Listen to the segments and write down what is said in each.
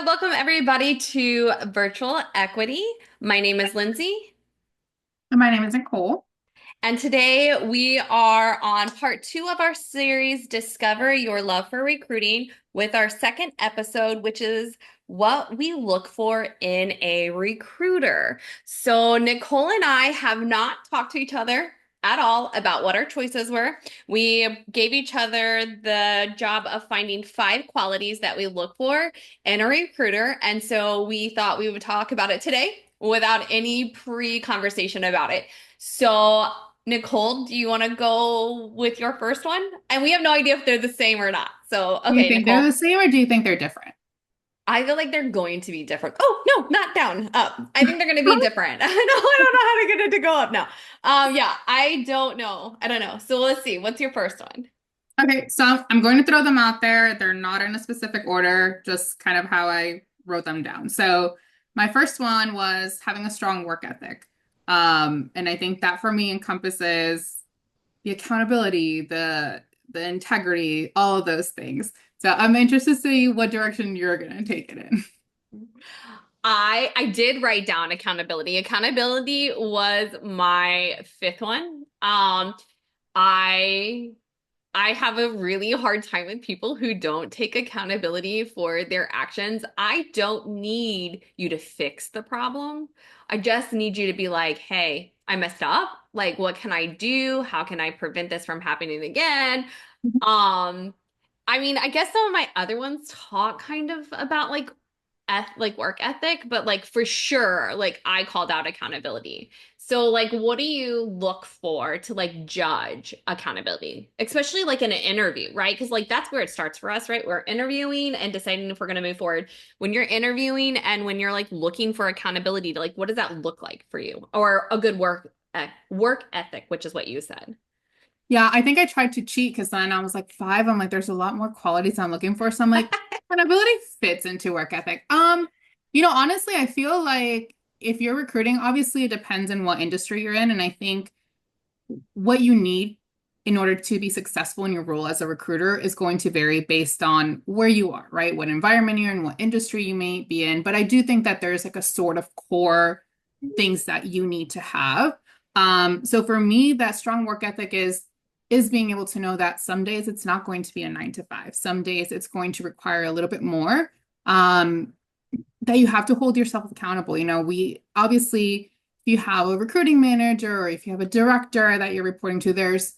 welcome everybody to Virtual Equity. My name is Lindsay, My name is Nicole. and today we are on part two of our series, Discover Your Love for Recruiting, with our second episode, which is what we look for in a recruiter. So, Nicole and I have not talked to each other at all about what our choices were. We gave each other the job of finding five qualities that we look for in a recruiter. And so we thought we would talk about it today without any pre-conversation about it. So, Nicole, do you want to go with your first one? And we have no idea if they're the same or not. So, Do you okay, think they're Nicole, the same or do you think they're different? I feel like they're going to be different. Oh, no, not down, up. I think they're going to be different. I don't know how to get it to go up now. Yeah, I don't know. I don't know. So let's see. What's your first one? Okay, so I'm going to throw them out there. They're not in a specific order, just kind of how I wrote them down. So my first one was having a strong work ethic. And I think that for me encompasses the accountability, the integrity, all of those things. So I'm interested to see what direction you're going to take it in. I did write down accountability. Accountability was my fifth one. I I have a really hard time with people who don't take accountability for their actions. I don't need you to fix the problem. I just need you to be like, hey, I messed up. Like, what can I do? How can I prevent this from happening again? Um, I mean, I guess some of my other ones talk kind of about like work ethic, but like for sure, like I called out accountability. So like what do you look for to like judge accountability, especially like in an interview, right? Because like that's where it starts for us, right? We're interviewing and deciding if we're going to move forward. When you're interviewing and when you're like looking for accountability, to like what does that look like for you? Or a good work ethic, which is what you said. Yeah, I think I tried to cheat because then I was like five. I'm like, there's a lot more qualities I'm looking for. So I'm like, accountability fits into work ethic. Honestly, I feel like if you're recruiting, obviously it depends on what industry you're in. And I think what you need in order to be successful in your role as a recruiter is going to vary based on where you are, right? What environment you're in, what industry you may be in. But I do think that there's like a sort of core things that you need to have. So for me, that strong work ethic is being able to know that some days it's not going to be a 9 to 5. Some days it's going to require a little bit more. Um, that you have to hold yourself accountable. We obviously, if you have a recruiting manager or if you have a director that you're reporting to, there's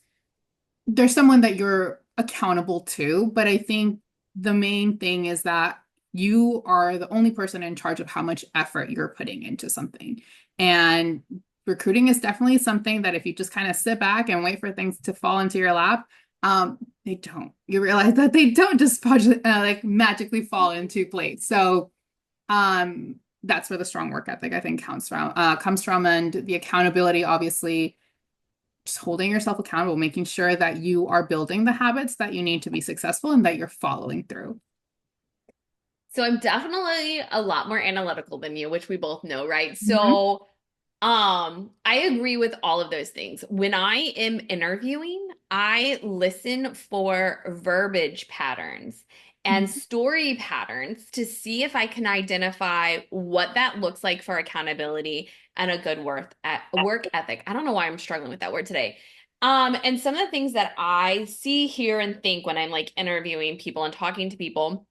someone that you're accountable to. But I think the main thing is that you are the only person in charge of how much effort you're putting into something. And recruiting is definitely something that if you just kind of sit back and wait for things to fall into your lap, they don't. You realize that they don't just like magically fall into place. So that's where the strong work ethic I think comes from, and the accountability, obviously, just holding yourself accountable, making sure that you are building the habits that you need to be successful and that you're following through. So I'm definitely a lot more analytical than you, which we both know, right? Mhm. So I agree with all of those things. When I am interviewing, I listen for verbiage patterns and story patterns to see if I can identify what that looks like for accountability and a good work ethic. I don't know why I'm struggling with that word today. And some of the things that I see, hear, and think when I'm like interviewing people and talking to people,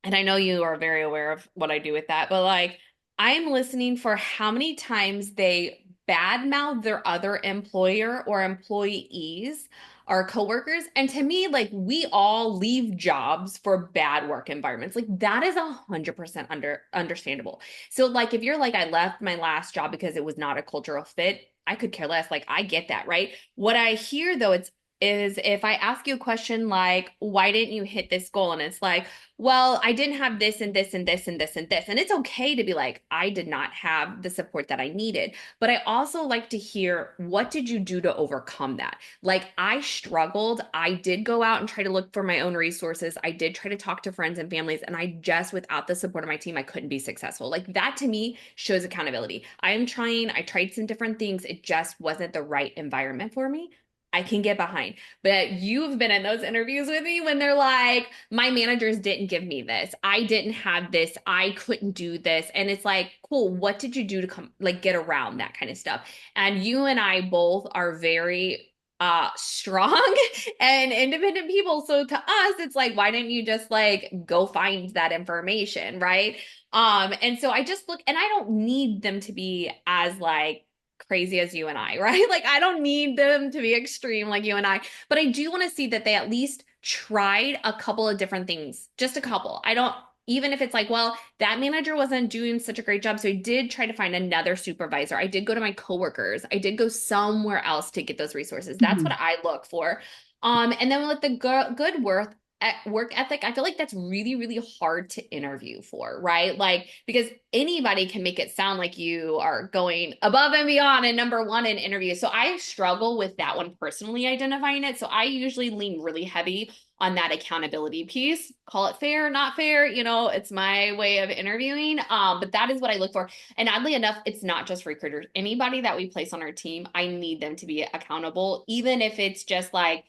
and I know you are very aware of what I do with that, but like I'm listening for how many times they badmouth their other employer or employees or coworkers. And to me, like we all leave jobs for bad work environments. Like that is 100% understandable. So like if you're like, I left my last job because it was not a cultural fit, I could care less. Like I get that, right? What I hear though, it's is if I ask you a question like, why didn't you hit this goal? And it's like, well, I didn't have this and this and this and this and this. And it's okay to be like, I did not have the support that I needed. But I also like to hear, what did you do to overcome that? Like, I struggled. I did go out and try to look for my own resources. I did try to talk to friends and families. And I just, without the support of my team, I couldn't be successful. Like, that to me shows accountability. I am trying, I tried some different things. It just wasn't the right environment for me. I can get behind. But you've been in those interviews with me when they're like, my managers didn't give me this. I didn't have this. I couldn't do this. And it's like, cool, what did you do to come like get around that kind of stuff? And you and I both are very strong and independent people. So to us, it's like, why didn't you just like go find that information, right? And so I just look and I don't need them to be as like crazy as you and I, right? Like I don't need them to be extreme like you and I, but I do want to see that they at least tried a couple of different things, just a couple. I don't, even if it's like, well, that manager wasn't doing such a great job. So I did try to find another supervisor. I did go to my coworkers. I did go somewhere else to get those resources. That's what Mhm. I look for. And then with the good work ethic, I feel like that's really, really hard to interview for, right? Like, because anybody can make it sound like you are going above and beyond and number one in interviews. So I struggle with that one personally identifying it. So I usually lean really heavy on that accountability piece. Call it fair, not fair, it's my way of interviewing. But that is what I look for. And oddly enough, it's not just recruiters. Anybody that we place on our team, I need them to be accountable, even if it's just like,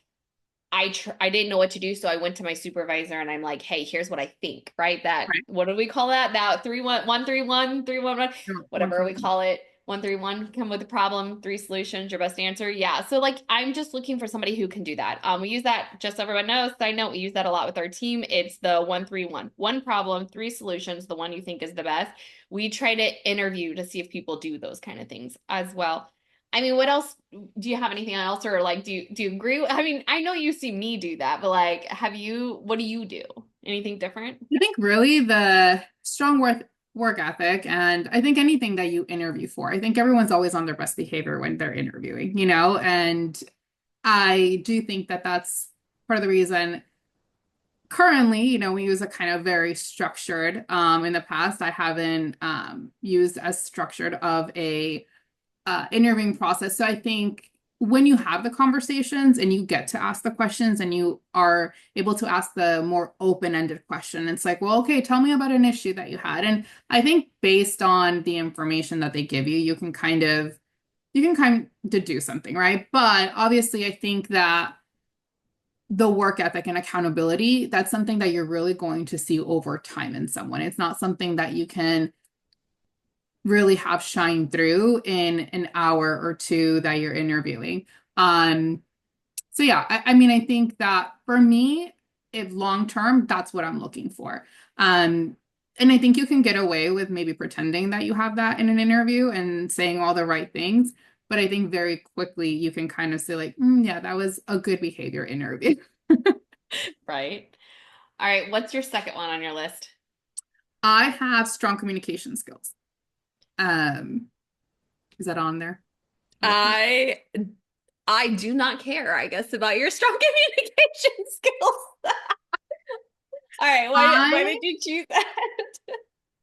I didn't know what to do, so I went to my supervisor and I'm like, hey, here's what I think, right? That Right. what do we call that? That 3-1-1-3-1-3-1-1, No, whatever we call it. 1-3-1, come with a problem, three solutions, your best answer. Yeah. So like I'm just looking for somebody who can do that. We use that just so everyone knows. Side note, we use that a lot with our team. It's the 1-3-1. One problem, three solutions, the one you think is the best. We try to interview to see if people do those kind of things as well. I mean, what else? Do you have anything else, or like, do you agree? I mean, I know you see me do that, but like, what do you do? Anything different? I think really the strong work ethic, and I think anything that you interview for, I think everyone's always on their best behavior when they're interviewing, and I do think that that's part of the reason currently, we use a kind of very structured, in the past, I haven't used as structured of a interviewing process. So I think when you have the conversations and you get to ask the questions and you are able to ask the more open-ended question, it's like, well, okay, tell me about an issue that you had. And I think based on the information that they give you, you can kind of do something, right? But obviously, I think that the work ethic and accountability, that's something that you're really going to see over time in someone. It's not something that you can really have shine through in an hour or two that you're interviewing. Um, so yeah, I mean, I think that for me, if long term, that's what I'm looking for. And I think you can get away with maybe pretending that you have that in an interview and saying all the right things. But I think very quickly you can kind of say, like, yeah, that was a good behavior interview. Right. All right. What's your second one on your list? I have strong communication skills. Um, is that on there? I I do not care, I guess, about your strong communication skills. All right. Why I did you choose that?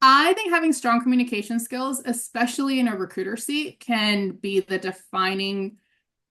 I think having strong communication skills, especially in a recruiter seat, can be the defining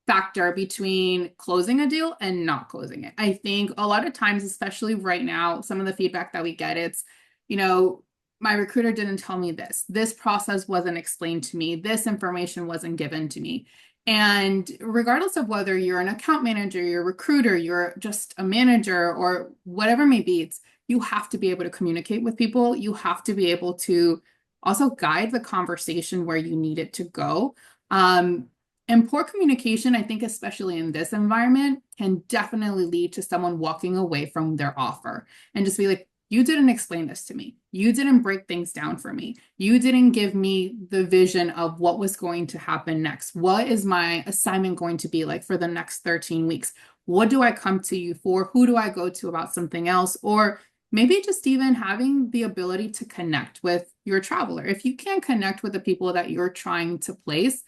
factor between closing a deal and not closing it. I think a lot of times, especially right now, some of the feedback that we get, it's, you know, my recruiter didn't tell me this. This process wasn't explained to me. This information wasn't given to me. And regardless of whether you're an account manager, you're a recruiter, you're just a manager, or whatever it may be, you have to be able to communicate with people. You have to be able to also guide the conversation where you need it to go. Um, and poor communication, I think, especially in this environment, can definitely lead to someone walking away from their offer and just be like, you didn't explain this to me. You didn't break things down for me. You didn't give me the vision of what was going to happen next. What is my assignment going to be like for the next 13 weeks? What do I come to you for? Who do I go to about something else? Or maybe just even having the ability to connect with your traveler. If you can't connect with the people that you're trying to place,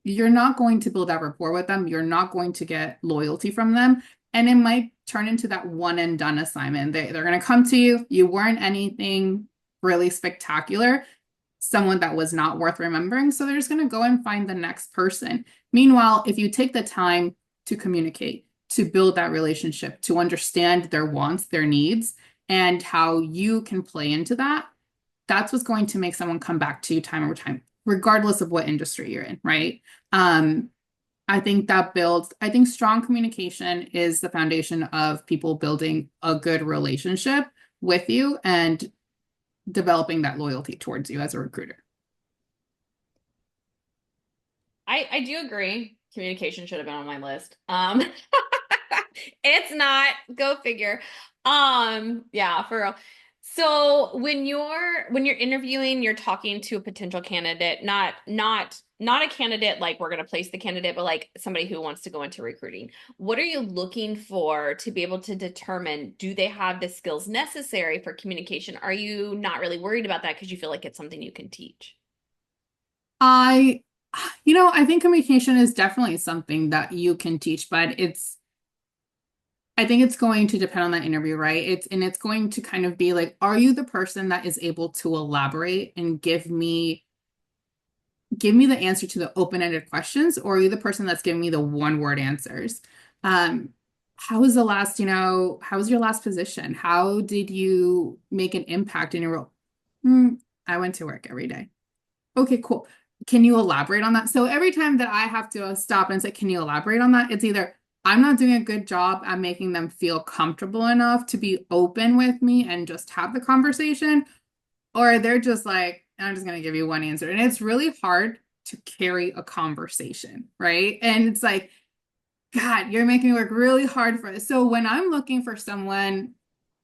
you're not going to build that rapport with them. You're not going to get loyalty from them. And it might turn into that one and done assignment. They're going to come to you. You weren't anything really spectacular, someone that was not worth remembering. So they're just going to go and find the next person. Meanwhile, if you take the time to communicate, to build that relationship, to understand their wants, their needs, and how you can play into that, that's what's going to make someone come back to you time over time, regardless of what industry you're in, right? Um, I think strong communication is the foundation of people building a good relationship with you and developing that loyalty towards you as a recruiter. I do agree. Communication should have been on my list. It's not. Go figure. Yeah, for real. So when you're interviewing, you're talking to a potential candidate, not a candidate like we're gonna place the candidate, but like somebody who wants to go into recruiting. What are you looking for to be able to determine do they have the skills necessary for communication? Are you not really worried about that because you feel like it's something you can teach? I, I think communication is definitely something that you can teach, but I think it's going to depend on that interview, right? It's going to kind of be like, are you the person that is able to elaborate and give me the answer to the open-ended questions, or are you the person that's giving me the one-word answers? Um, how was how was your last position? How did you make an impact in your role? I went to work every day. Okay, cool. Can you elaborate on that? So every time that I have to stop and say, can you elaborate on that? It's either I'm not doing a good job at making them feel comfortable enough to be open with me and just have the conversation, or they're just like, I'm just going to give you one answer. And it's really hard to carry a conversation, right? And it's like, God, you're making me work really hard for this. So when I'm looking for someone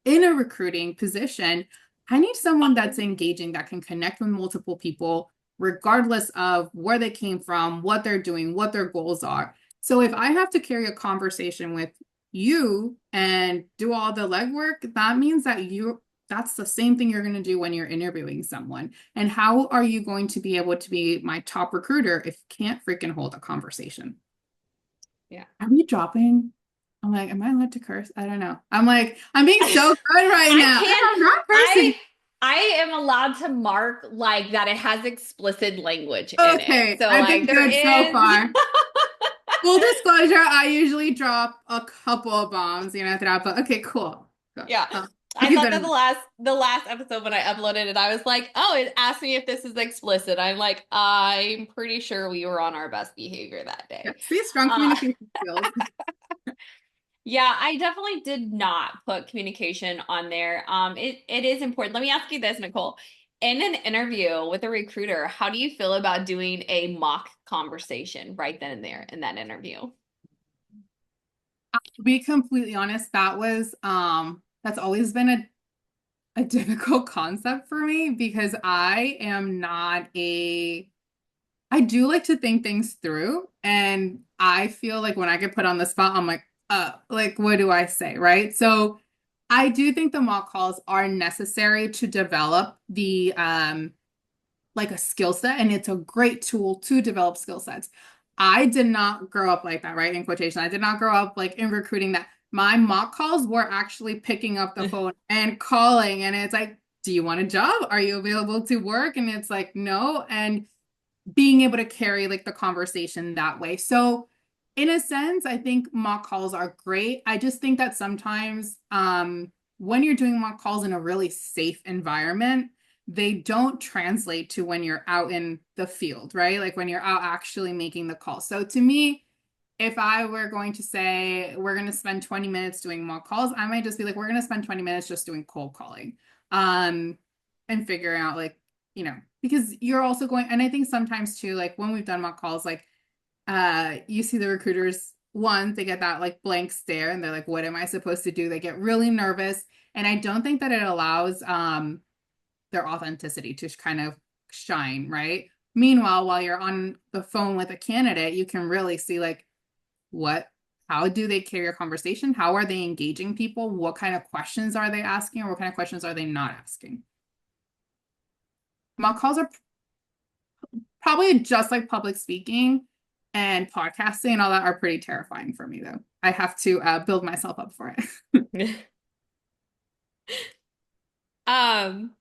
in a recruiting position, I need someone that's engaging, that can connect with multiple people, regardless of where they came from, what they're doing, what their goals are. So if I have to carry a conversation with you and do all the legwork, that means that's the same thing you're going to do when you're interviewing someone. And how are you going to be able to be my top recruiter if you can't freaking hold a conversation? Yeah. Are we dropping? I'm like, am I allowed to curse? I don't know. I'm like, I'm being so good right I now. can't. I'm not I cursing. I am allowed to mark like that it has explicit language in it. Okay, So I've like been there good so is. far. Full disclosure, I usually drop a couple of bombs, throughout, but okay, cool. Cool. Yeah. I'll I keep thought that that in the last episode when I uploaded it, I was like, oh, it asked me if this is explicit. I'm like, I'm pretty sure we were on our best behavior that yeah, day. see, strong Uh, communication skills. yeah, I definitely did not put communication on there. It is important. Let me ask you this, Nicole. In an interview with a recruiter, how do you feel about doing a mock conversation right then and there in that interview? To be completely honest, that's always been a difficult concept for me because I do like to think things through, and I feel like when I get put on the spot, I'm like, what do I say, right? So I do think the mock calls are necessary to develop the like a skill set, and it's a great tool to develop skill sets. I did not grow up like that, right? In quotation. I did not grow up like in recruiting that. My mock calls were actually picking up the phone and calling, and it's like, do you want a job? Are you available to work? And it's like, no. And being able to carry like the conversation that way. So in a sense, I think mock calls are great. I just think that sometimes when you're doing mock calls in a really safe environment, they don't translate to when you're out in the field, right? Like when you're out actually making the call. So to me, if I were going to say we're going to spend 20 minutes doing mock calls, I might just be like, we're going to spend 20 minutes just doing cold calling. Um, and figuring out like, because you're also going, and I think sometimes too, like when we've done mock calls, like you see the recruiters, one, they get that like blank stare and they're like, what am I supposed to do? They get really nervous. And I don't think that it allows their authenticity to kind of shine, right? Meanwhile, while you're on the phone with a candidate, you can really see like what how do they carry a conversation? How are they engaging people? What kind of questions are they asking, or what kind of questions are they not asking? Mock calls are probably just like public speaking and podcasting and all that are pretty terrifying for me, though. I have to build myself up for it. Um,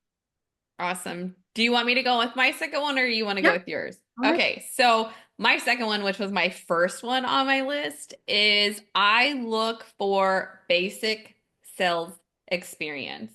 Awesome. Do you want me to go with my second one or you want to go Yeah. with yours? All right. Okay, so my second one, which was my first one on my list, is I look for basic sales experience.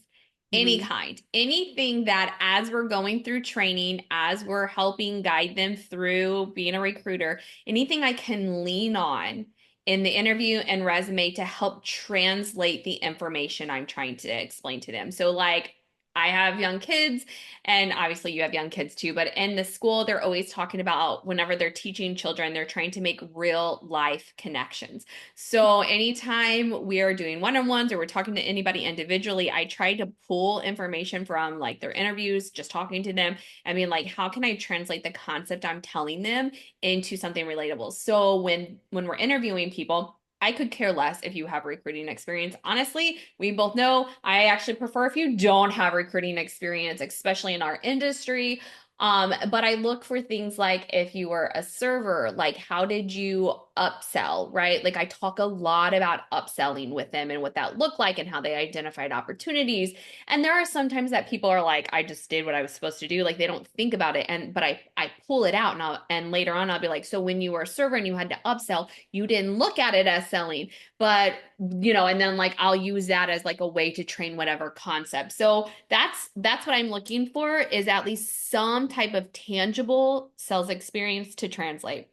Any Mhm. kind, anything that as we're going through training, as we're helping guide them through being a recruiter, anything I can lean on in the interview and resume to help translate the information I'm trying to explain to them. So, like, I have young kids, and obviously you have young kids too, but in the school, they're always talking about whenever they're teaching children, they're trying to make real life connections. So anytime we are doing one-on-ones or we're talking to anybody individually, I try to pull information from like their interviews, just talking to them. I mean, like, how can I translate the concept I'm telling them into something relatable? So when we're interviewing people, I could care less if you have recruiting experience. Honestly, we both know I actually prefer if you don't have recruiting experience, especially in our industry. But I look for things like if you were a server, like how did you upsell, right? Like I talk a lot about upselling with them and what that looked like and how they identified opportunities. And there are sometimes that people are like, I just did what I was supposed to do. Like they don't think about it. And but I pull it out and later on I'll be like, so when you were a server and you had to upsell, you didn't look at it as selling, but and then like I'll use that as like a way to train whatever concept. So that's what I'm looking for is at least some type of tangible sales experience to translate.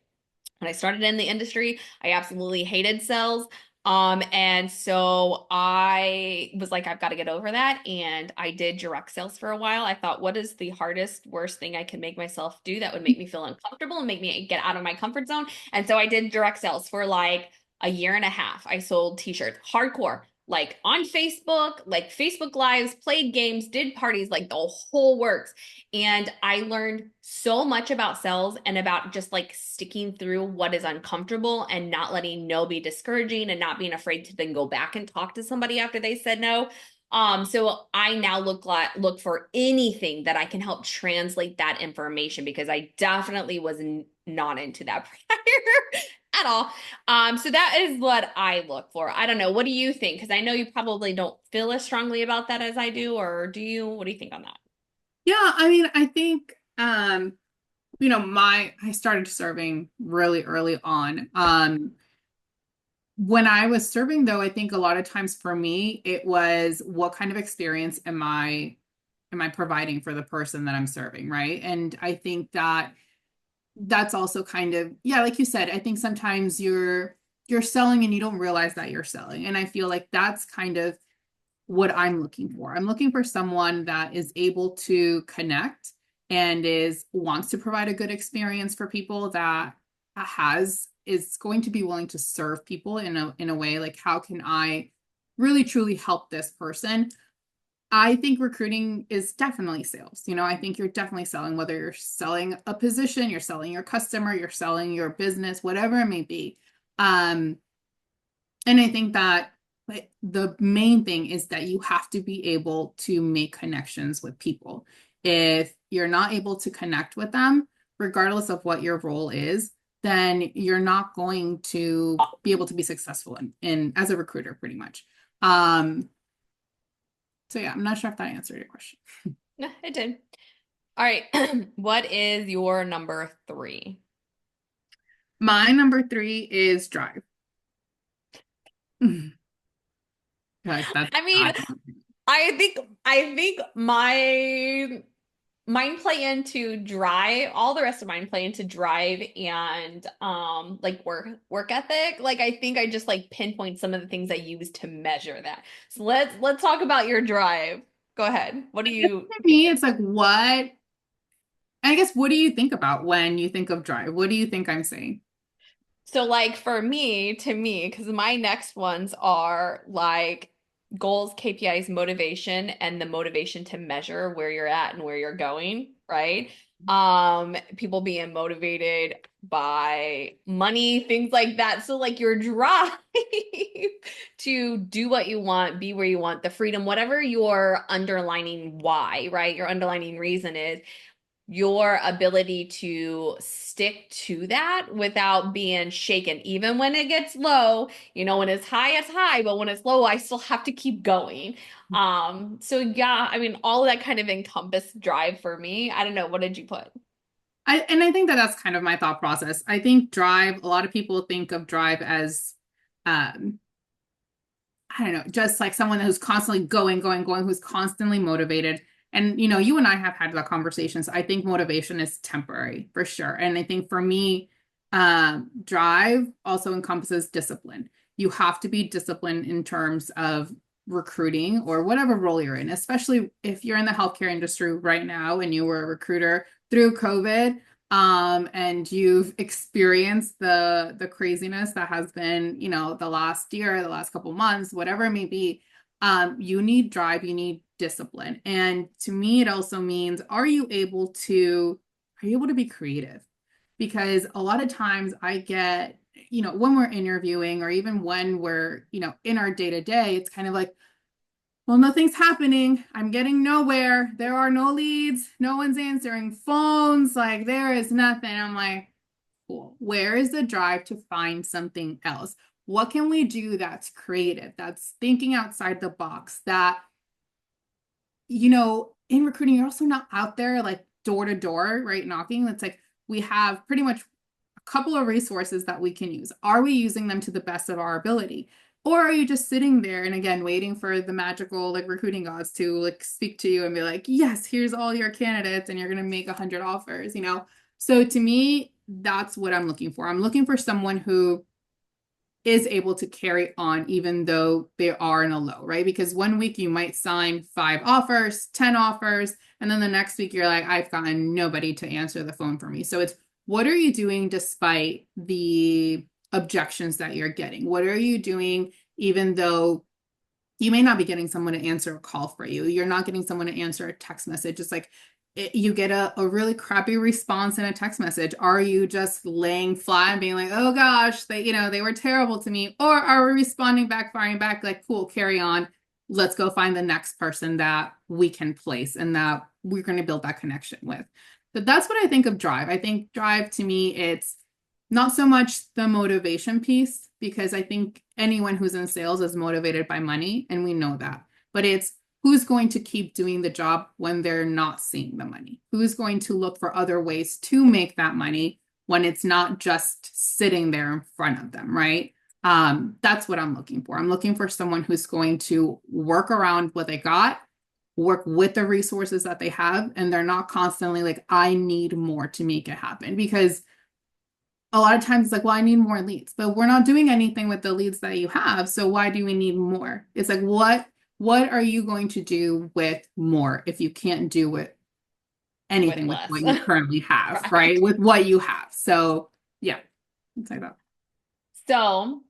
When I started in the industry, I absolutely hated sales. And so I was like, I've got to get over that. And I did direct sales for a while. I thought, what is the hardest, worst thing I can make myself do that would make me feel uncomfortable and make me get out of my comfort zone? And so I did direct sales for like a year and a half. I sold t-shirts, hardcore, like on Facebook, like Facebook Lives, played games, did parties, like the whole works. And I learned so much about sales and about just like sticking through what is uncomfortable and not letting no be discouraging and not being afraid to then go back and talk to somebody after they said no. So I now look for anything that I can help translate that information because I definitely was not into that prior at all. So that is what I look for. I don't know. What do you think? Because I know you probably don't feel as strongly about that as I do, or do you? What do you think on that? Yeah, I mean, I think I started serving really early on. When I was serving though, I think a lot of times for me, it was what kind of experience am I providing for the person that I'm serving, right? And I think that that's also kind of, yeah, like you said, I think sometimes you're selling and you don't realize that you're selling. And I feel like that's kind of what I'm looking for. I'm looking for someone that is able to connect and is wants to provide a good experience for people that has is going to be willing to serve people in a way like how can I really truly help this person. I think recruiting is definitely sales. I think you're definitely selling, whether you're selling a position, you're selling your customer, you're selling your business, whatever it may be. Um, and I think that the main thing is that you have to be able to make connections with people. If you're not able to connect with them, regardless of what your role is, then you're not going to be able to be successful in as a recruiter, pretty much. Um, so yeah, I'm not sure if that answered your question. No, it did. All right. What is your number three? My number three is drive. Like that's I mean, I I think mine play into drive. All the rest of mine play into drive and like work ethic. Like I think I just like pinpoint some of the things I use to measure that. So let's talk about your drive. Go ahead. What do you to think? me, it's like I guess what do you think about when you think of drive? What do you think I'm saying? So like for me, to me, because my next ones are like goals, KPIs, motivation, and the motivation to measure where you're at and where you're going, right? People being motivated by money, things like that. So like your drive to do what you want, be where you want, the freedom, whatever your underlining why, right? Your underlining reason is your ability to stick to that without being shaken, even when it gets low. When it's high, but when it's low, I still have to keep going. So yeah, I mean, all of that kind of encompassed drive for me. I don't know, what did you put? I think that that's kind of my thought process. I think drive, a lot of people think of drive as um I don't know, just like someone who's constantly going, who's constantly motivated. And, you and I have had the conversations. I think motivation is temporary for sure. And I think for me, drive also encompasses discipline. You have to be disciplined in terms of recruiting or whatever role you're in, especially if you're in the healthcare industry right now and you were a recruiter through COVID, and you've experienced the craziness that has been, the last year, the last couple months, whatever it may be. You need drive, you need discipline. And to me, it also means, are you able to be creative? Because a lot of times I get, when we're interviewing or even when we're, in our day to day, it's kind of like, well, nothing's happening. I'm getting nowhere. There are no leads. No one's answering phones. Like, there is nothing. I'm like, cool. Where is the drive to find something else? What can we do that's creative, that's thinking outside the box, that, in recruiting, you're also not out there like door to door, right? Knocking. It's like we have pretty much a couple of resources that we can use. Are we using them to the best of our ability? Or are you just sitting there and again waiting for the magical like recruiting gods to like speak to you and be like, yes, here's all your candidates and you're gonna make 100 offers? So to me, that's what I'm looking for. I'm looking for someone who is able to carry on even though they are in a low, right? Because one week you might sign 5 offers, 10 offers, and then the next week you're like, I've gotten nobody to answer the phone for me. So it's, what are you doing despite the objections that you're getting? What are you doing even though you may not be getting someone to answer a call for you? You're not getting someone to answer a text message. It's like you get a really crappy response in a text message. Are you just laying flat and being like, oh gosh, they were terrible to me? Or are we responding back, firing back, like, cool, carry on. Let's go find the next person that we can place and that we're going to build that connection with. But that's what I think of drive. I think drive to me, it's not so much the motivation piece, because I think anyone who's in sales is motivated by money, and we know that. But it's who's going to keep doing the job when they're not seeing the money? Who's going to look for other ways to make that money when it's not just sitting there in front of them, right? That's what I'm looking for. I'm looking for someone who's going to work around what they got, work with the resources that they have, and they're not constantly like, I need more to make it happen. Because a lot of times it's like, well, I need more leads, but we're not doing anything with the leads that you have. So why do we need more? It's like, what are you going to do with more if you can't do with with anything with less. what you currently have, Right. right? With what you have. So yeah, it's like that. So,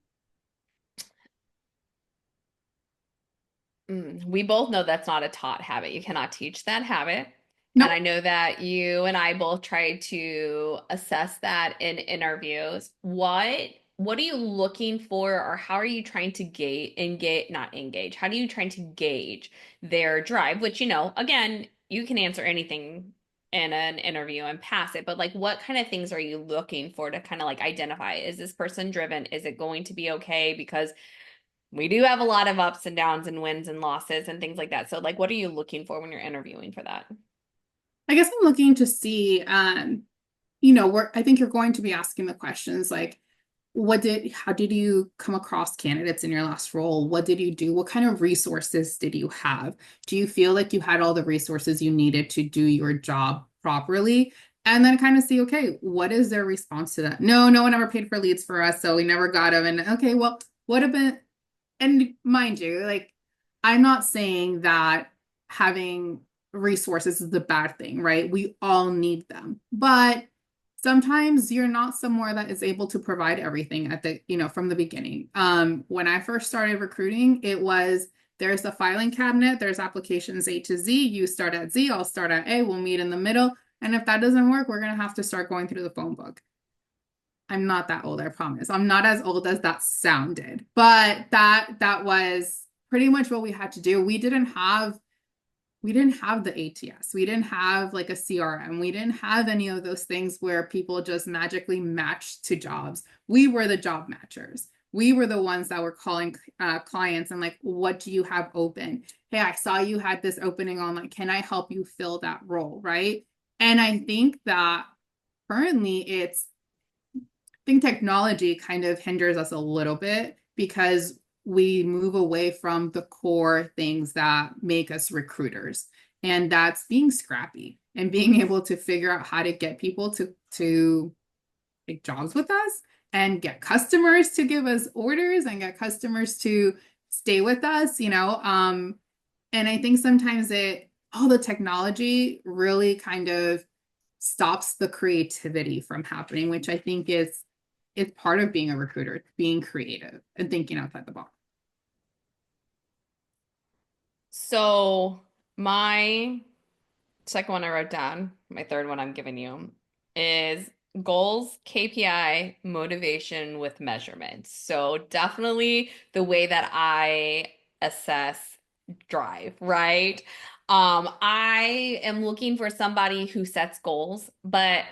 we both know that's not a taught habit. You cannot teach that habit. And I Nope. know that you and I both try to assess that in interviews. What are you looking for, or how are you trying to not engage, how do you trying to gauge their drive? Which, again, you can answer anything in an interview and pass it, but like what kind of things are you looking for to kind of like identify, is this person driven? Is it going to be okay? Because we do have a lot of ups and downs and wins and losses and things like that. So like what are you looking for when you're interviewing for that? I guess I'm looking to see, I think you're going to be asking the questions like, how did you come across candidates in your last role? What did you do? What kind of resources did you have? Do you feel like you had all the resources you needed to do your job properly? And then kind of see, okay, what is their response to that? No, no one ever paid for leads for us, so we never got them. And okay, well, what have been, and mind you, like, I'm not saying that having resources is a bad thing, right? We all need them. But sometimes you're not somewhere that is able to provide everything from the beginning. When I first started recruiting, it was, there's the filing cabinet, there's applications A to Z. You start at Z, I'll start at A, we'll meet in the middle. And if that doesn't work, we're going to have to start going through the phone book. I'm not that old, I promise. I'm not as old as that sounded, but that was pretty much what we had to do. We didn't have the ATS. We didn't have like a CRM. We didn't have any of those things where people just magically matched to jobs. We were the job matchers. We were the ones that were calling clients and like, what do you have open? Hey, I saw you had this opening on, like, can I help you fill that role, right? And I think that currently I think technology kind of hinders us a little bit because we move away from the core things that make us recruiters. And that's being scrappy and being able to figure out how to get people to take jobs with us and get customers to give us orders and get customers to stay with us, and I think sometimes all the technology really kind of stops the creativity from happening, which I think is part of being a recruiter, being creative and thinking outside the box. So my second one I wrote down, my third one I'm giving you, is goals, KPI, motivation with measurements. So definitely the way that I assess drive, right? I am looking for somebody who sets goals, but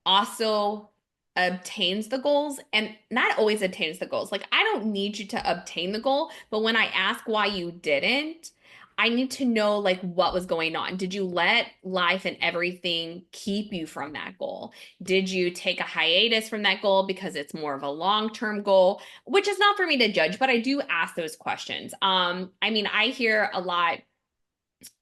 also obtains the goals and not always obtains the goals. Like, I don't need you to obtain the goal, but when I ask why you didn't, I need to know like what was going on. Did you let life and everything keep you from that goal? Did you take a hiatus from that goal because it's more of a long-term goal, which is not for me to judge, but I do ask those questions. I mean, I hear a lot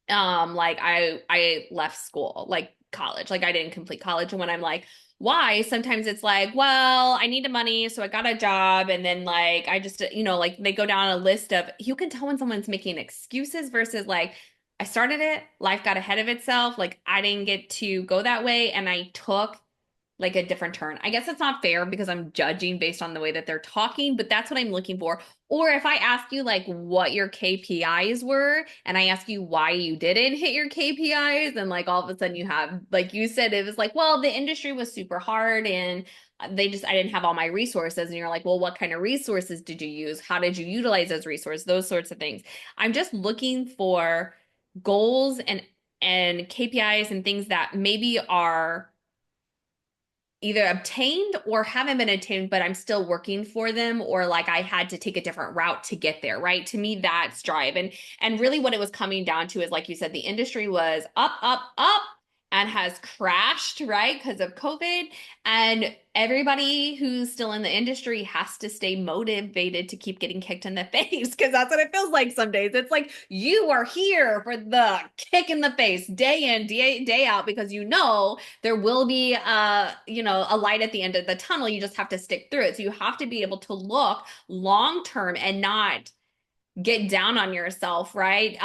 like I left school, like college, like I didn't complete college. And when I'm like, why? Sometimes it's like, well, I needed money, so I got a job. And then like I just, like they go down a list of, you can tell when someone's making excuses versus like, I started it, life got ahead of itself, like I didn't get to go that way, and I took like a different turn. I guess it's not fair because I'm judging based on the way that they're talking, but that's what I'm looking for. Or if I ask you like what your KPIs were and I ask you why you didn't hit your KPIs, and like all of a sudden you have, like you said, it was like, well, the industry was super hard and I didn't have all my resources. And you're like, well, what kind of resources did you use? How did you utilize those resources? Those sorts of things. I'm just looking for goals and KPIs and things that maybe are either obtained or haven't been obtained, but I'm still working for them, or like I had to take a different route to get there, right? To me, that's drive. And really what it was coming down to is, like you said, the industry was up, up, up and has crashed, right? Because of COVID. And everybody who's still in the industry has to stay motivated to keep getting kicked in the face, because that's what it feels like some days. It's like you are here for the kick in the face day in, day out, because there will be a light at the end of the tunnel. You just have to stick through it. So you have to be able to look long term and not get down on yourself, right?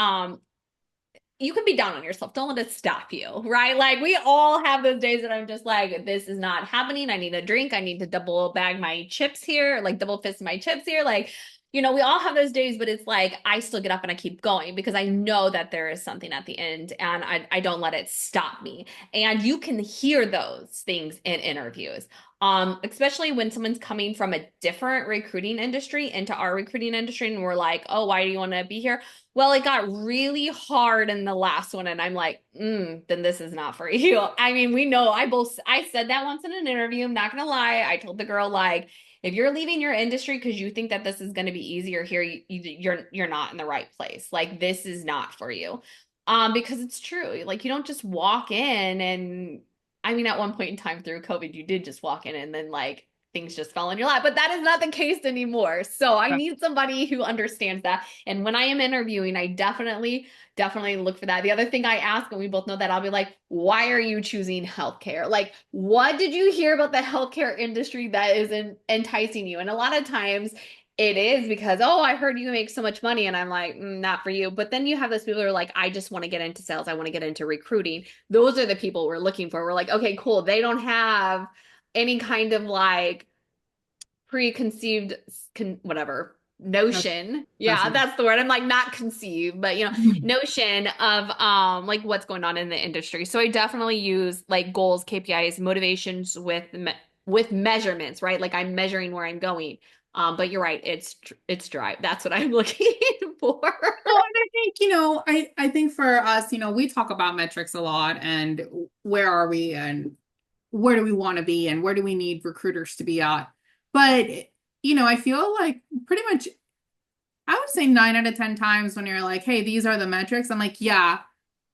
You can be down on yourself. Don't let it stop you, right? Like we all have those days that I'm just like, this is not happening. I need a drink. I need to double bag my chips here, like double fist my chips here. Like, we all have those days, but it's like I still get up and I keep going because I know that there is something at the end, and I don't let it stop me. And you can hear those things in interviews. Especially when someone's coming from a different recruiting industry into our recruiting industry, and we're like, oh, why do you want to be here? Well, it got really hard in the last one, and I'm like, then this is not for you. I mean, we know I said that once in an interview. I'm not gonna lie. I told the girl, like, if you're leaving your industry because you think that this is going to be easier here, you're not in the right place. Like, this is not for you. Because it's true. Like, you don't just walk in and, I mean, at one point in time through COVID, you did just walk in and then like things just fell in your lap, but that is not the case anymore. So I need somebody who understands that. And when I am interviewing, I definitely look for that. The other thing I ask, and we both know that, I'll be like, why are you choosing healthcare? Like, what did you hear about the healthcare industry that is enticing you? And a lot of times it is because, oh, I heard you make so much money. And I'm like, not for you. But then you have those people who are like, I just want to get into sales. I want to get into recruiting. Those are the people we're looking for. We're like, okay, cool. They don't have any kind of like preconceived whatever notion. Yeah, Notion. that's the word. I'm like, not conceived, but notion of like what's going on in the industry. So I definitely use like goals, KPIs, motivations with measurements, right? Like I'm measuring where I'm going. But you're right, it's drive. That's what I'm looking for. Well, and I think, I think for us, we talk about metrics a lot and where are we and where do we want to be and where do we need recruiters to be at. But, I feel like pretty much, I would say 9 out of 10 times when you're like, hey, these are the metrics, I'm like, yeah,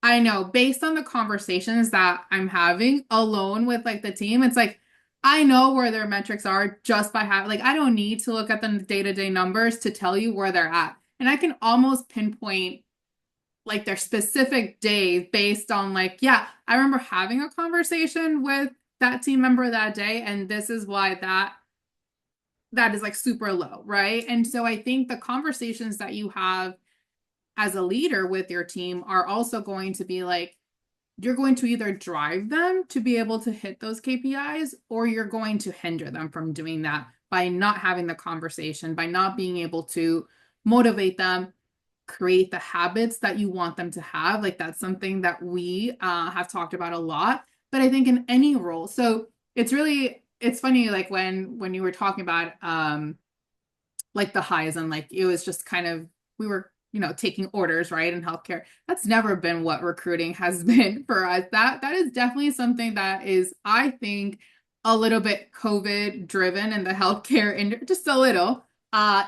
I know. Based on the conversations that I'm having alone with like the team, it's like, I know where their metrics are just by having, like, I don't need to look at the day-to-day numbers to tell you where they're at. And I can almost pinpoint like their specific days based on like, yeah, I remember having a conversation with that team member that day, and this is why that is like super low, right? And so I think the conversations that you have as a leader with your team are also going to be like, you're going to either drive them to be able to hit those KPIs, or you're going to hinder them from doing that by not having the conversation, by not being able to motivate them, create the habits that you want them to have. Like that's something that we have talked about a lot. But I think in any role, so it's funny like when you were talking about like the highs and like it was just kind of we were taking orders right in healthcare. That's never been what recruiting has been for us. That is definitely something that is, I think, a little bit COVID driven in the healthcare just a little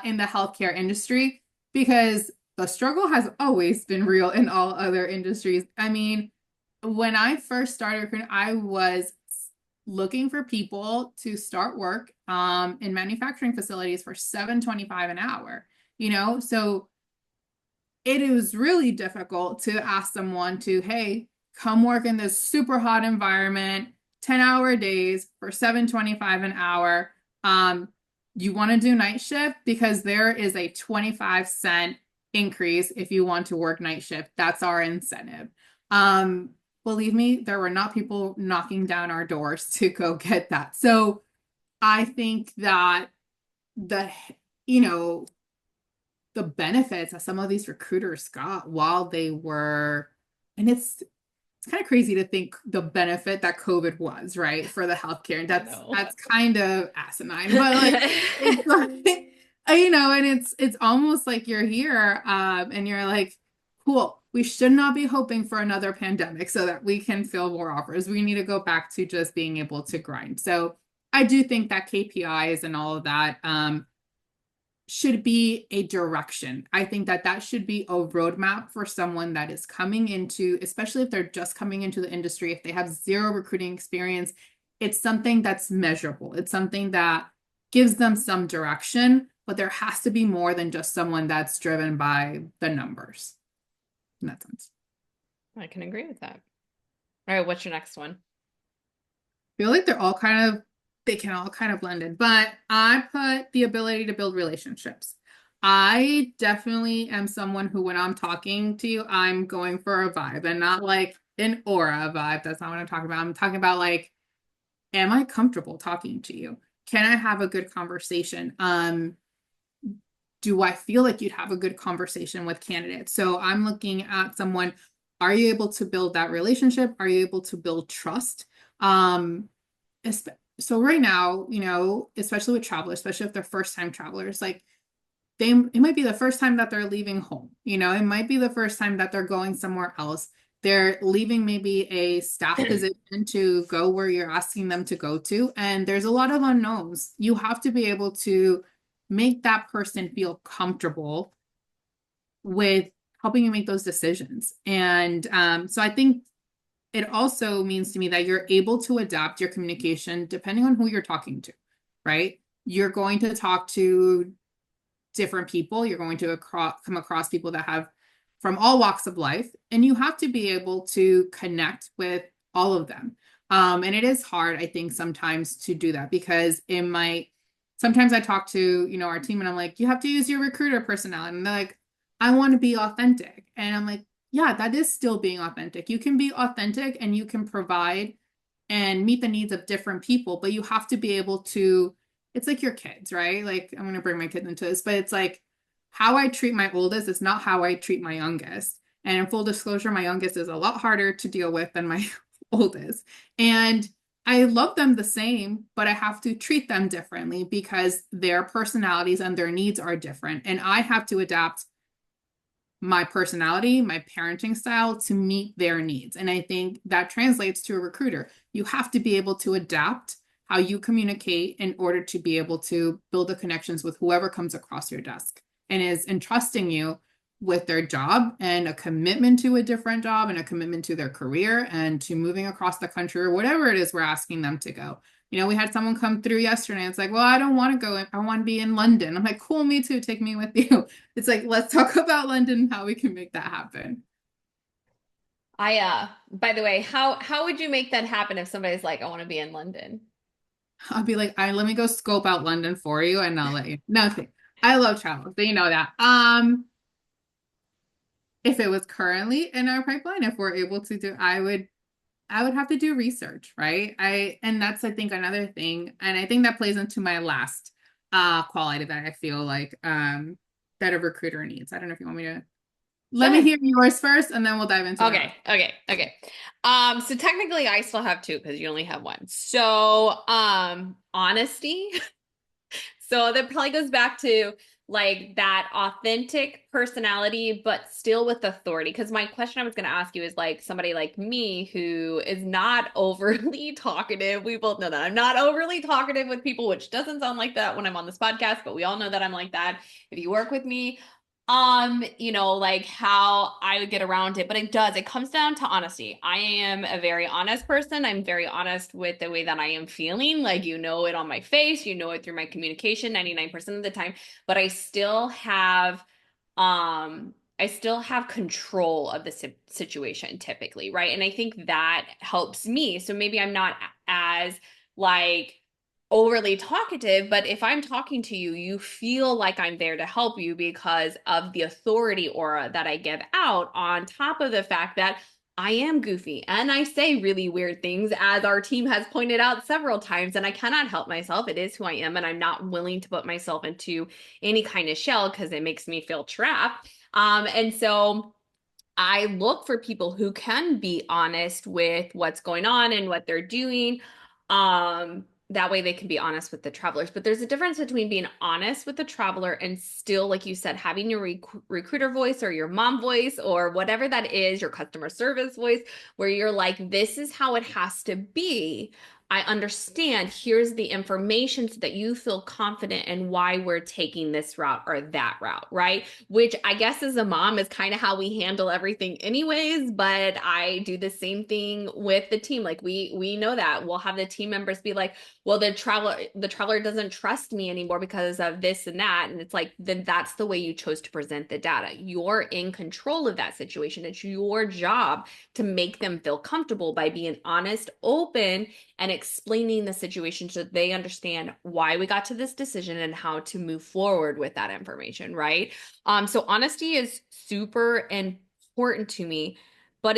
in the healthcare industry, because the struggle has always been real in all other industries. I mean, when I first started recruiting, I was looking for people to start work in manufacturing facilities for 7.25 an hour. So it is really difficult to ask someone to, hey, come work in this super hot environment, 10-hour days for 7.25 an hour. You want to do night shift because there is a 25-cent increase if you want to work night shift. That's our incentive. Believe me, there were not people knocking down our doors to go get that. So I think that the, you know, the benefits that some of these recruiters got while they were, and it's kind of crazy to think the benefit that COVID was, right, for the healthcare. And I that's know. that's kind of asinine, but like it's like and it's almost like you're here, and you're like, cool, we should not be hoping for another pandemic so that we can fill more offers. We need to go back to just being able to grind. So I do think that KPIs and all of that should be a direction. I think that that should be a roadmap for someone that is coming into, especially if they're just coming into the industry, if they have zero recruiting experience, it's something that's measurable. It's something that gives them some direction, but there has to be more than just someone that's driven by the numbers in that sense. I can agree with that. All right, what's your next one? Feel like they can all kind of blend in, but I put the ability to build relationships. I definitely am someone who, when I'm talking to you, I'm going for a vibe and not like an aura vibe. That's not what I'm talking about. I'm talking about like, am I comfortable talking to you? Can I have a good conversation? Do I feel like you'd have a good conversation with candidates? So I'm looking at someone, are you able to build that relationship? Are you able to build trust? Um, so right now, especially with travelers, especially if they're first time travelers, like it might be the first time that they're leaving home. It might be the first time that they're going somewhere else. They're leaving maybe a staff position to go where you're asking them to go to. And there's a lot of unknowns. You have to be able to make that person feel comfortable with helping you make those decisions. And so I think it also means to me that you're able to adapt your communication depending on who you're talking to, right? You're going to talk to different people. You're going to come across people that have from all walks of life, and you have to be able to connect with all of them. And it is hard, I think, sometimes to do that because sometimes I talk to, our team and I'm like, you have to use your recruiter personality. And they're like, I want to be authentic. And I'm like, yeah, that is still being authentic. You can be authentic and you can provide and meet the needs of different people, but you have to be able to, it's like your kids, right? Like I'm going to bring my kids into this, but it's like how I treat my oldest is not how I treat my youngest. And in full disclosure, my youngest is a lot harder to deal with than my oldest. And I love them the same, but I have to treat them differently because their personalities and their needs are different. And I have to adapt my personality, my parenting style to meet their needs. And I think that translates to a recruiter. You have to be able to adapt how you communicate in order to be able to build the connections with whoever comes across your desk and is entrusting you with their job and a commitment to a different job and a commitment to their career and to moving across the country or whatever it is we're asking them to go. We had someone come through yesterday. And it's like, well, I don't want to go. I want to be in London. I'm like, cool, me too. Take me with you. It's like, let's talk about London and how we can make that happen. By the way, how would you make that happen if somebody's like, I want to be in London? I'll be like, let me go scope out London for you and I'll let you. Nothing. I love travel, so you know that. If it was currently in our pipeline, if we're able to do, I would have to do research, right? And that's I think another thing, and I think that plays into my last quality that I feel like that a recruiter needs. I don't know if you want me to Go let me ahead. hear yours first, and then we'll dive into that. Okay. So technically I still have two because you only have one. So, honesty. So that probably goes back to like that authentic personality, but still with authority. Because my question I was going to ask you is like somebody like me who is not overly talkative. We both know that I'm not overly talkative with people, which doesn't sound like that when I'm on this podcast, but we all know that I'm like that. If you work with me, like how I would get around it, but it comes down to honesty. I am a very honest person. I'm very honest with the way that I am feeling. Like, you know it on my face, you know it through my communication 99% of the time, but I still have control of the situation typically, right? And I think that helps me. So maybe I'm not as like overly talkative, but if I'm talking to you, you feel like I'm there to help you because of the authority aura that I give out, on top of the fact that I am goofy and I say really weird things, as our team has pointed out several times, and I cannot help myself. It is who I am, and I'm not willing to put myself into any kind of shell because it makes me feel trapped. And so I look for people who can be honest with what's going on and what they're doing. That way they can be honest with the travelers. But there's a difference between being honest with the traveler and still, like you said, having your recruiter voice or your mom voice or whatever that is, your customer service voice, where you're like, this is how it has to be. I understand. Here's the information so that you feel confident in why we're taking this route or that route, right? Which I guess as a mom is kind of how we handle everything anyways, but I do the same thing with the team. Like we know that. We'll have the team members be like, well, the traveler doesn't trust me anymore because of this and that. And it's like, then that's the way you chose to present the data. You're in control of that situation. It's your job to make them feel comfortable by being honest, open, and explaining the situation so they understand why we got to this decision and how to move forward with that information, right? So honesty is super important to me, but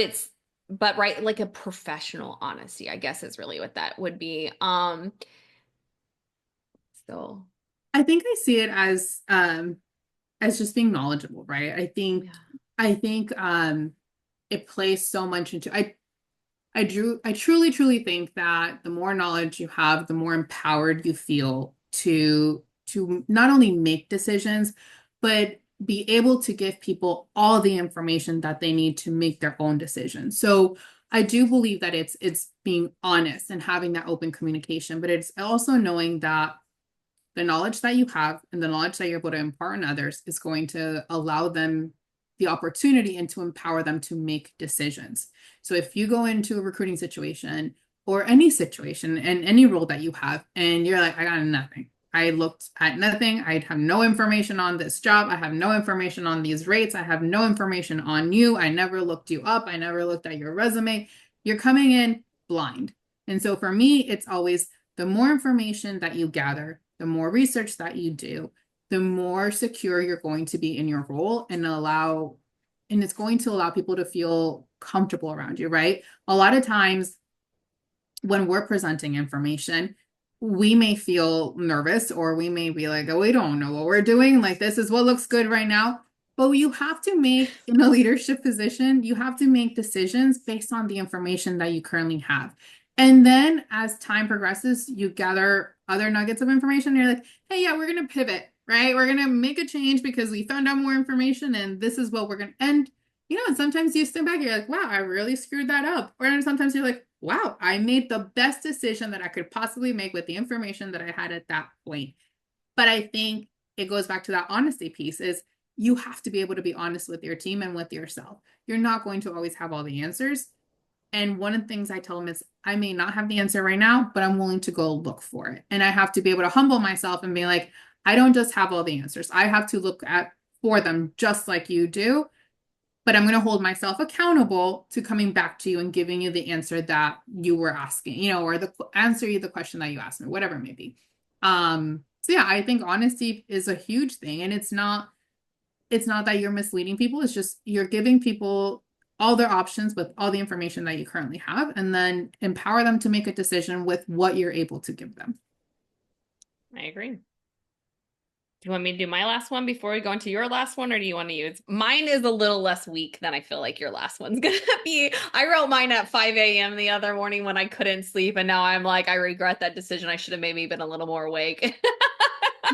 right, like a professional honesty, I guess is really what that would be. So I think I see it as just being knowledgeable, right? yeah. I think it plays so much into I truly think that the more knowledge you have, the more empowered you feel to not only make decisions, but be able to give people all the information that they need to make their own decisions. So I do believe that it's being honest and having that open communication, but it's also knowing that the knowledge that you have and the knowledge that you're able to impart on others is going to allow them the opportunity and to empower them to make decisions. So if you go into a recruiting situation or any situation and any role that you have, and you're like, I got nothing. I looked at nothing. I have no information on this job. I have no information on these rates. I have no information on you. I never looked you up. I never looked at your resume. You're coming in blind. And so for me, it's always the more information that you gather, the more research that you do, the more secure you're going to be in your role and it's going to allow people to feel comfortable around you, right? A lot of times when we're presenting information, we may feel nervous or we may be like, oh, we don't know what we're doing. Like, this is what looks good right now. But you have to make, in a leadership position, you have to make decisions based on the information that you currently have. And then as time progresses, you gather other nuggets of information. And you're like, hey, yeah, we're going to pivot, right? We're going to make a change because we found out more information and this is what we're going to end. And sometimes you step back, you're like, wow, I really screwed that up. Or sometimes you're like, wow, I made the best decision that I could possibly make with the information that I had at that point. But I think it goes back to that honesty piece is you have to be able to be honest with your team and with yourself. You're not going to always have all the answers. And one of the things I tell them is, I may not have the answer right now, but I'm willing to go look for it. And I have to be able to humble myself and be like, I don't just have all the answers. I have to look at for them just like you do. But I'm going to hold myself accountable to coming back to you and giving you the answer that you were asking, or the answer you the question that you asked me, whatever it may be. So yeah, I think honesty is a huge thing. And it's not that you're misleading people. It's just you're giving people all their options with all the information that you currently have, and then empower them to make a decision with what you're able to give them. I agree. Do you want me to do my last one before we go into your last one, or do you want to use mine? Is a little less weak than I feel like your last one's gonna be. I wrote mine at 5 a.m. the other morning when I couldn't sleep, and now I'm like, I regret that decision. I should have maybe been a little more awake.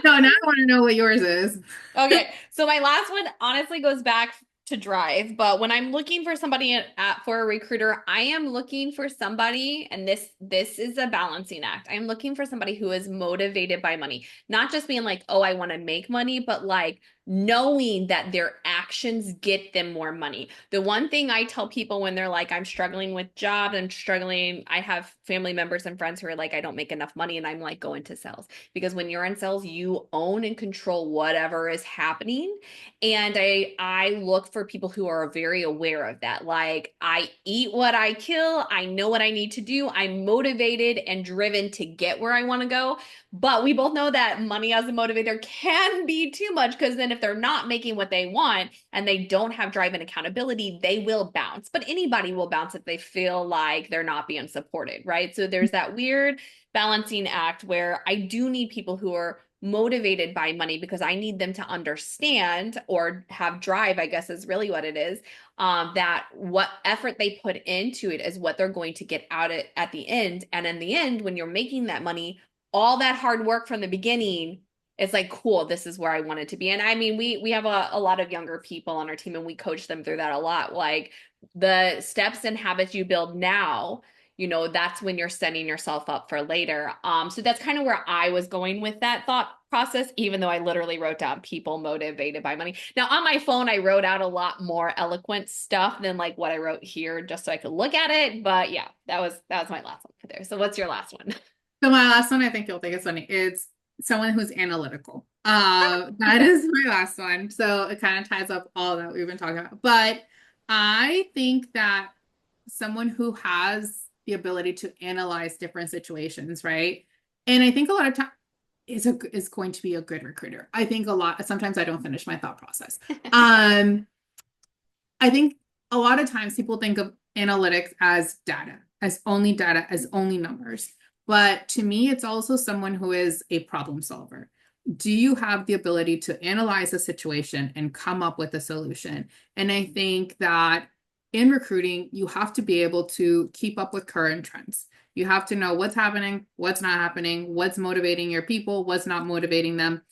No, now I want to know what yours is. Okay, so my last one honestly goes back to drive, but when I'm looking for somebody for a recruiter, I am looking for somebody, and this is a balancing act. I'm looking for somebody who is motivated by money, not just being like, oh, I want to make money, but like knowing that their actions get them more money. The one thing I tell people when they're like, I'm struggling with jobs, I'm struggling, I have family members and friends who are like, I don't make enough money, and I'm like, go into sales. Because when you're in sales, you own and control whatever is happening. And I look for people who are very aware of that. Like, I eat what I kill, I know what I need to do, I'm motivated and driven to get where I want to go. But we both know that money as a motivator can be too much, because then if they're not making what they want and they don't have drive and accountability, they will bounce. But anybody will bounce if they feel like they're not being supported, right? So there's that weird balancing act where I do need people who are motivated by money, because I need them to understand, or have drive, I guess is really what it is, that what effort they put into it is what they're going to get out at the end. And in the end, when you're making that money, all that hard work from the beginning, it's like, cool, this is where I wanted to be. And I mean, we have a lot of younger people on our team, and we coach them through that a lot. Like, the steps and habits you build now, that's when you're setting yourself up for later. So that's kind of where I was going with that thought process, even though I literally wrote down people motivated by money. Now on my phone, I wrote out a lot more eloquent stuff than like what I wrote here, just so I could look at it. But yeah, that was my last one for there. So what's your last one? So my last one, I think you'll think it's funny. It's someone who's analytical. That is my last one. So it kind of ties up all that we've been talking about. But I think that someone who has the ability to analyze different situations, right? And I think a lot of time is going to be a good recruiter. I think sometimes I don't finish my thought process. I think a lot of times people think of analytics as data, as only numbers. But to me, it's also someone who is a problem solver. Do you have the ability to analyze a situation and come up with a solution? And I think that in recruiting, you have to be able to keep up with current trends. You have to know what's happening, what's not happening, what's motivating your people, what's not motivating them.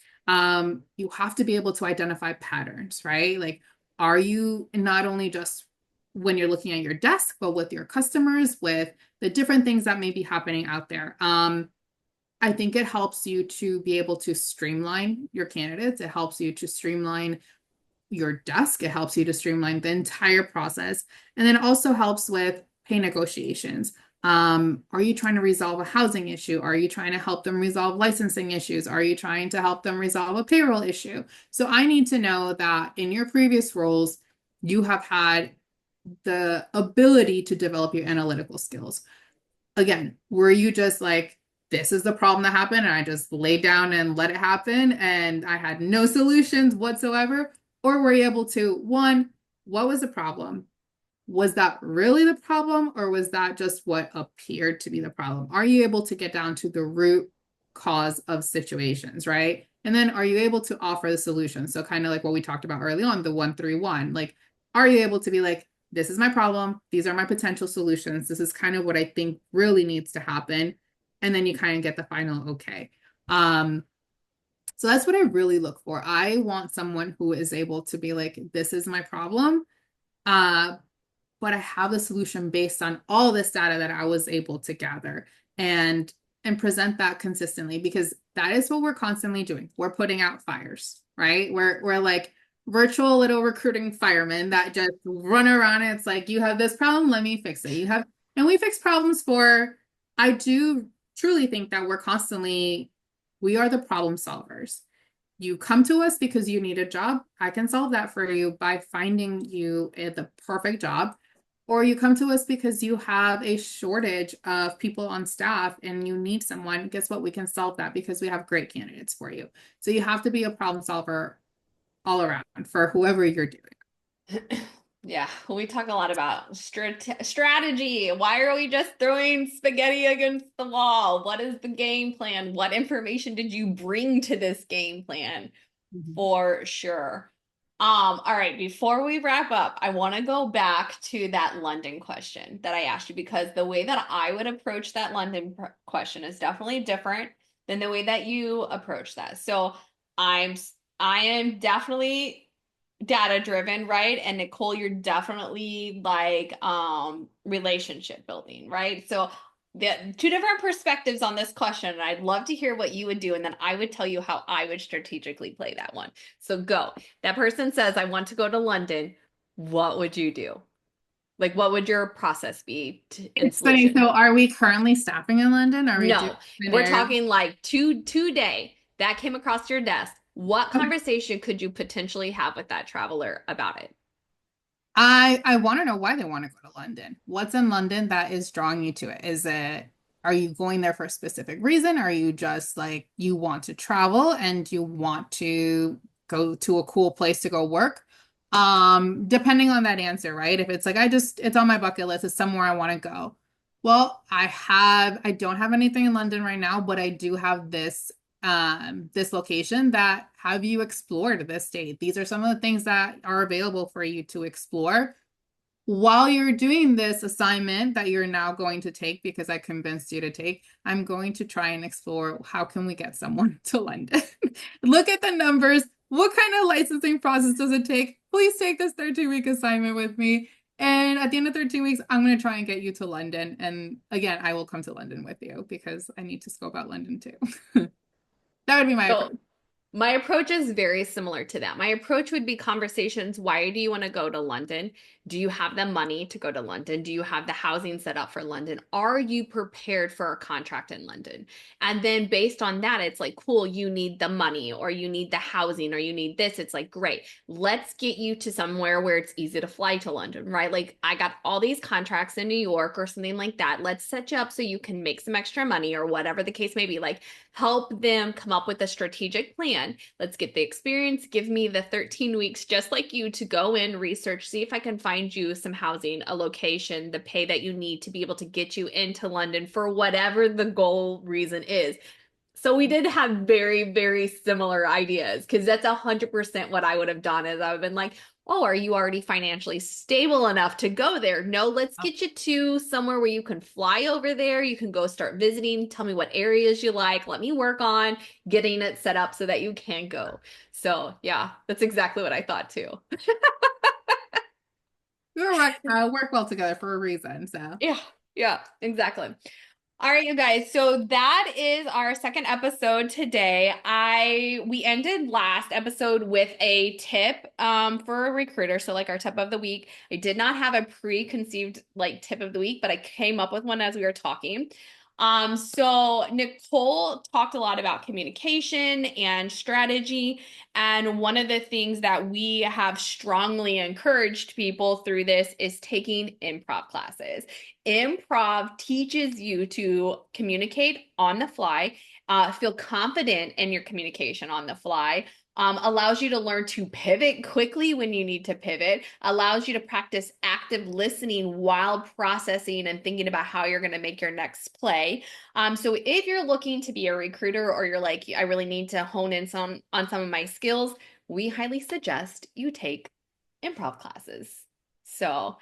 You have to be able to identify patterns, right? Like, are you not only just when you're looking at your desk, but with your customers, with the different things that may be happening out there? I think it helps you to be able to streamline your candidates. It helps you to streamline your desk. It helps you to streamline the entire process. And then it also helps with pay negotiations. Are you trying to resolve a housing issue? Are you trying to help them resolve licensing issues? Are you trying to help them resolve a payroll issue? So I need to know that in your previous roles, you have had the ability to develop your analytical skills. Again, were you just like, this is the problem that happened, and I just laid down and let it happen, and I had no solutions whatsoever? Or were you able to, one, what was the problem? Was that really the problem, or was that just what appeared to be the problem? Are you able to get down to the root cause of situations, right? And then are you able to offer the solution? So kind of like what we talked about early on, the 1-3-1. Like, are you able to be like, this is my problem, these are my potential solutions, this is kind of what I think really needs to happen, and then you kind of get the final okay. So that's what I really look for. I want someone who is able to be like, this is my problem, but I have the solution based on all this data that I was able to gather, and present that consistently, because that is what we're constantly doing. We're putting out fires, right? We're like, virtual little recruiting firemen that just run around. And it's like, you have this problem, let me fix it. And we fix problems I do truly think that we are the problem solvers. You come to us because you need a job. I can solve that for you by finding you the perfect job. Or you come to us because you have a shortage of people on staff and you need someone. Guess what? We can solve that because we have great candidates for you. So you have to be a problem solver all around for whoever you're doing. Yeah, we talk a lot about strategy. Why are we just throwing spaghetti against the wall? What is the game plan? What information did you bring to this game plan? Mhm. For sure. All right, before we wrap up, I want to go back to that London question that I asked you because the way that I would approach that London question is definitely different than the way that you approach that. So I'm I am definitely data driven, right? And Nicole, you're definitely like relationship building, right? So the two different perspectives on this question, and I'd love to hear what you would do, and then I would tell you how I would strategically play that one. So go. That person says, I want to go to London. What would you do? Like, what would your process be and It's funny. solution? So are we currently staffing in London? Are we doing No, an we're area? talking like today that came across your desk. What Okay. conversation could you potentially have with that traveler about it? I want to know why they want to go to London. What's in London that is drawing you to it? Are you going there for a specific reason? Are you just like you want to travel and you want to go to a cool place to go work? Depending on that answer, right? If it's like it's on my bucket list, it's somewhere I want to go. Well, I don't have anything in London right now, but I do have this location that have you explored this state? These are some of the things that are available for you to explore while you're doing this assignment that you're now going to take because I convinced you to take. I'm going to try and explore how can we get someone to London. Look at the numbers. What kind of licensing process does it take? Please take this 13-week assignment with me. And at the end of 13 weeks, I'm going to try and get you to London. And again, I will come to London with you because I need to scope out London too. That would be my So approach. my approach is very similar to that. My approach would be conversations. Why do you want to go to London? Do you have the money to go to London? Do you have the housing set up for London? Are you prepared for a contract in London? And then based on that, it's like, cool, you need the money or you need the housing or you need this. It's like, great, let's get you to somewhere where it's easy to fly to London, right? Like, I got all these contracts in New York or something like that. Let's set you up so you can make some extra money or whatever the case may be. Like, help them come up with a strategic plan. Let's get the experience. Give me the 13 weeks, just like you, to go in, research, see if I can find you some housing, a location, the pay that you need to be able to get you into London for whatever the goal reason is. So we did have very, very similar ideas because that's 100% what I would have done is I would have been like, oh, are you already financially stable enough to go there? No, let's get you to somewhere where you can fly over there. You can go start visiting. Tell me what areas you like. Let me work on getting it set up so that you can go. So yeah, that's exactly what I thought too. We work well together for a reason. So, Yeah, yeah, exactly. All right, you guys. So that is our second episode today. We ended last episode with a tip for a recruiter. So like our tip of the week. I did not have a preconceived like tip of the week, but I came up with one as we were talking. So Nicole talked a lot about communication and strategy. And one of the things that we have strongly encouraged people through this is taking improv classes. Improv teaches you to communicate on the fly, feel confident in your communication on the fly, allows you to learn to pivot quickly when you need to pivot, allows you to practice active listening while processing and thinking about how you're going to make your next play. So if you're looking to be a recruiter or you're like, I really need to hone in on some of my skills, we highly suggest you take improv classes. So,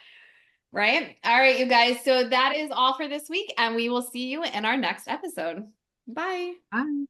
right? All right, you guys. So that is all for this week, and we will see you in our next episode. Bye. bye.